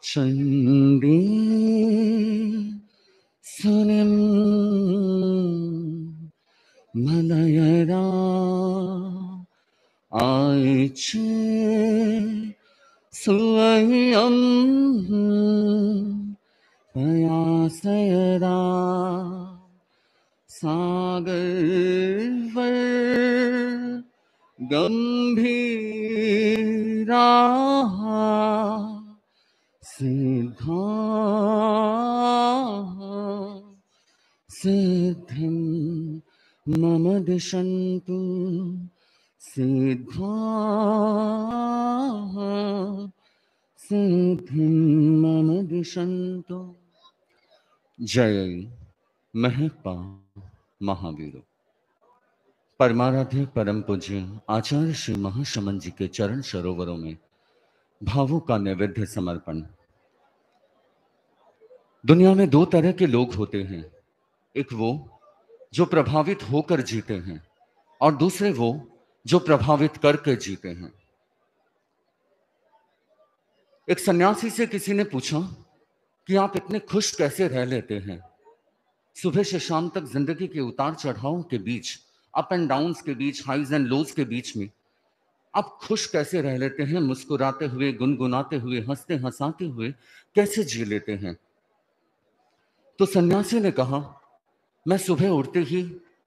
चंडी सुनिम मलयरा आइचे सुयम पयासयरा सागर गंभीरा सिद्धा सिद्धिं मम दिशन्तु सिद्धा सिद्धिं मम दिशन्तु। जय महपा महावीरों। परमाराध्य परम पूज्य आचार्य श्री महाशमन जी के चरण सरोवरों में भावों का नैवेद्य समर्पण। दुनिया में दो तरह के लोग होते हैं, एक वो जो प्रभावित होकर जीते हैं और दूसरे वो जो प्रभावित करके जीते हैं। एक सन्यासी से किसी ने पूछा कि आप इतने खुश कैसे रह लेते हैं, सुबह से शाम तक जिंदगी के उतार चढ़ाव के बीच, अप एंड डाउन्स के बीच, हाइज एंड लोज के बीच में आप खुश कैसे रह लेते हैं, मुस्कुराते हुए, गुनगुनाते हुए, हंसते हंसाते हुए कैसे जी लेते हैं। तो सन्यासी ने कहा, मैं सुबह उठते ही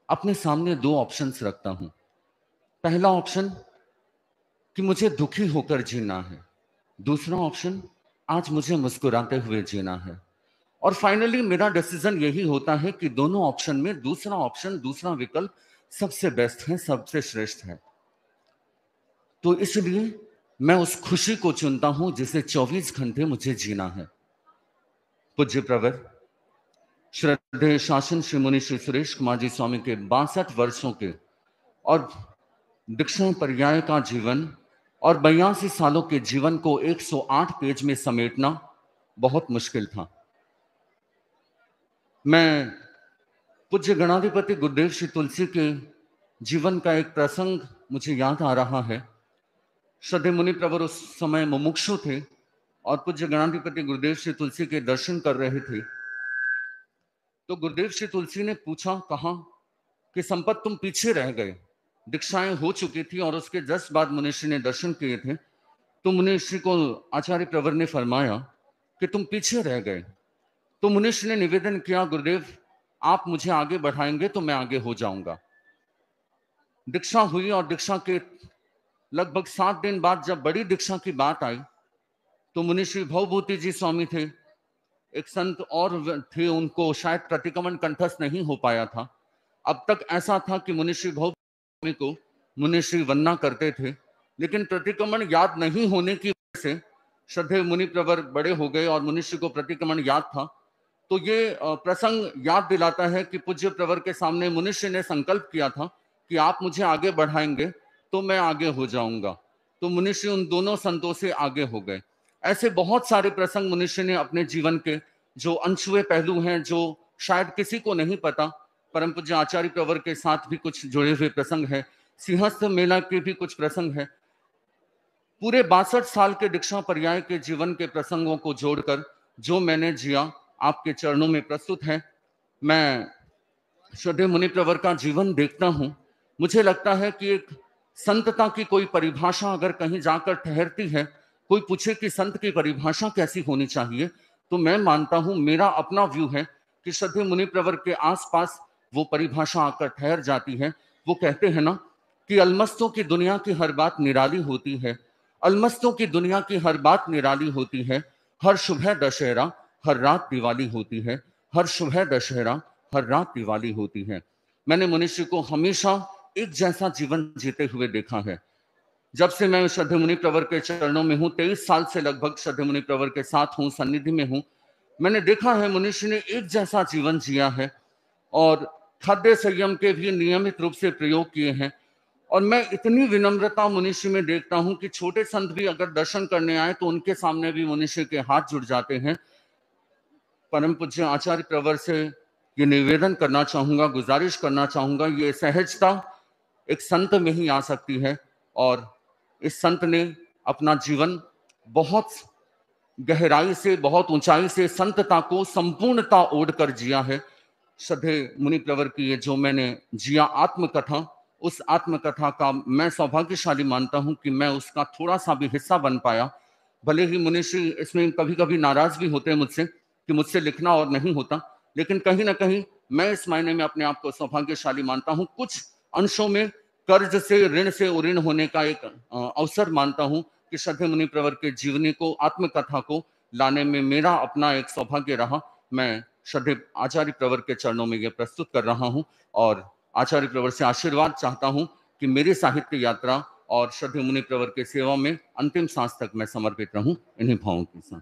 अपने सामने दो ऑप्शंस रखता हूं। पहला ऑप्शन कि मुझे दुखी होकर जीना है, दूसरा ऑप्शन आज मुझे मुस्कुराते हुए जीना है। और फाइनली मेरा डिसीजन यही होता है कि दोनों ऑप्शन में दूसरा ऑप्शन, दूसरा विकल्प सबसे बेस्ट है, सबसे श्रेष्ठ है। तो इसलिए मैं उस खुशी को चुनता हूं जिसे 24 घंटे मुझे जीना है। पूज्य प्रवर श्रद्धेय शासन श्री मुनि श्री सुरेश कुमार जी स्वामी के 62 वर्षों के और दीक्षा पर्याय का जीवन और 82 सालों के जीवन को 108 पेज में समेटना बहुत मुश्किल था। मैं पूज्य गणाधिपति गुरुदेव श्री तुलसी के जीवन का एक प्रसंग मुझे याद आ रहा है। श्रद्धेय मुनि प्रवर उस समय मुमुक्षु थे और पूज्य गणाधिपति गुरुदेव श्री तुलसी के दर्शन कर रहे थे। तो गुरुदेव श्री तुलसी ने पूछा, कहा कि संपत तुम पीछे रह गए। दीक्षाएं हो चुकी थी और उसके जस्ट बाद मुनिश्री ने दर्शन किए थे। तो मुनिश्री को आचार्य प्रवर ने फरमाया कि तुम पीछे रह गए। तो मुनिश्री ने निवेदन किया, गुरुदेव आप मुझे आगे बढ़ाएंगे तो मैं आगे हो जाऊंगा। दीक्षा हुई और दीक्षा के लगभग 7 दिन बाद जब बड़ी दीक्षा की बात आई तो मुनिश्री भवभूति जी स्वामी थे, एक संत और थे, उनको शायद प्रतिक्रमण कंठस्थ नहीं हो पाया था। अब तक ऐसा था कि मुनिश्री भवभूति को मुनिश्री वंदना करते थे, लेकिन प्रतिक्रमण याद नहीं होने की वजह से श्रद्धेय मुनि प्रवर बड़े हो गए और मुनिश्री को प्रतिक्रमण याद था। तो ये प्रसंग याद दिलाता है कि पूज्य प्रवर के सामने मुनिश्री ने संकल्प किया था कि आप मुझे आगे बढ़ाएंगे तो मैं आगे हो जाऊंगा। तो मुनिश्री उन दोनों संतों से आगे हो गए। ऐसे बहुत सारे प्रसंग मुनिश्री ने अपने जीवन के जो अनछुए पहलू हैं, जो शायद किसी को नहीं पता, परम पूज्य आचार्य प्रवर के साथ भी कुछ जुड़े हुए प्रसंग है, सिंहस्थ मेला के भी कुछ प्रसंग है। पूरे 62 साल के दीक्षा पर्याय के जीवन के प्रसंगों को जोड़कर जो मैंने जिया आपके चरणों में प्रस्तुत है। मैं श्रद्धेय मुनि प्रवर का जीवन देखता हूं, मुझे लगता है कि एक संतता की कोई परिभाषा अगर कहीं जाकर ठहरती है, कोई पूछे कि संत की परिभाषा कैसी होनी चाहिए, तो मैं मानता हूं, मेरा अपना व्यू है कि श्रद्धेय मुनि प्रवर के आसपास वो परिभाषा आकर ठहर जाती है। वो कहते हैं ना कि अलमस्तों की दुनिया की हर बात निराली होती है, अलमस्तों की दुनिया की हर बात निराली होती है, हर सुबह दशहरा हर रात दिवाली होती है, हर सुबह दशहरा हर रात दिवाली होती है। मैंने मनुष्य को हमेशा एक जैसा जीवन जीते हुए देखा है। जब से मैं श्रद्धेय मुनि प्रवर के चरणों में हूं, 23 साल से लगभग श्रद्धेय मुनि प्रवर के साथ हूं, सन्निधि में हूं, मैंने देखा है मनुष्य ने एक जैसा जीवन जिया है और खाद्य संयम के भी नियमित रूप से प्रयोग किए हैं। और मैं इतनी विनम्रता मनुष्य में देखता हूं कि छोटे संत भी अगर दर्शन करने आए तो उनके सामने भी मनुष्य के हाथ जुड़ जाते हैं। परम पूज्य आचार्य प्रवर से ये निवेदन करना चाहूंगा, गुजारिश करना चाहूंगा, ये सहजता एक संत में ही आ सकती है और इस संत ने अपना जीवन बहुत गहराई से, बहुत ऊंचाई से संतता को संपूर्णता ओढ़ कर जिया है। श्रद्धेय मुनि प्रवर की ये जो मैंने जिया आत्मकथा, उस आत्मकथा का मैं सौभाग्यशाली मानता हूं कि मैं उसका थोड़ा सा भी हिस्सा बन पाया। भले ही मुनिश्री इसमें कभी कभी नाराज भी होते हैं मुझसे कि मुझसे लिखना और नहीं होता, लेकिन कहीं ना कहीं मैं इस मायने में अपने आप को सौभाग्यशाली मानता हूं। कुछ अंशों में कर्ज से, ऋण से उऋण होने का एक अवसर मानता हूं कि श्रद्धेय मुनि प्रवर के जीवनी को, आत्मकथा को लाने में मेरा अपना एक सौभाग्य रहा। मैं श्रद्धेय आचार्य प्रवर के चरणों में यह प्रस्तुत कर रहा हूं और आचार्य प्रवर से आशीर्वाद चाहता हूं कि मेरी साहित्य यात्रा और श्रद्धेय मुनि प्रवर के सेवा में अंतिम सांस तक मैं समर्पित रहूं, इन्हीं भावों के साथ।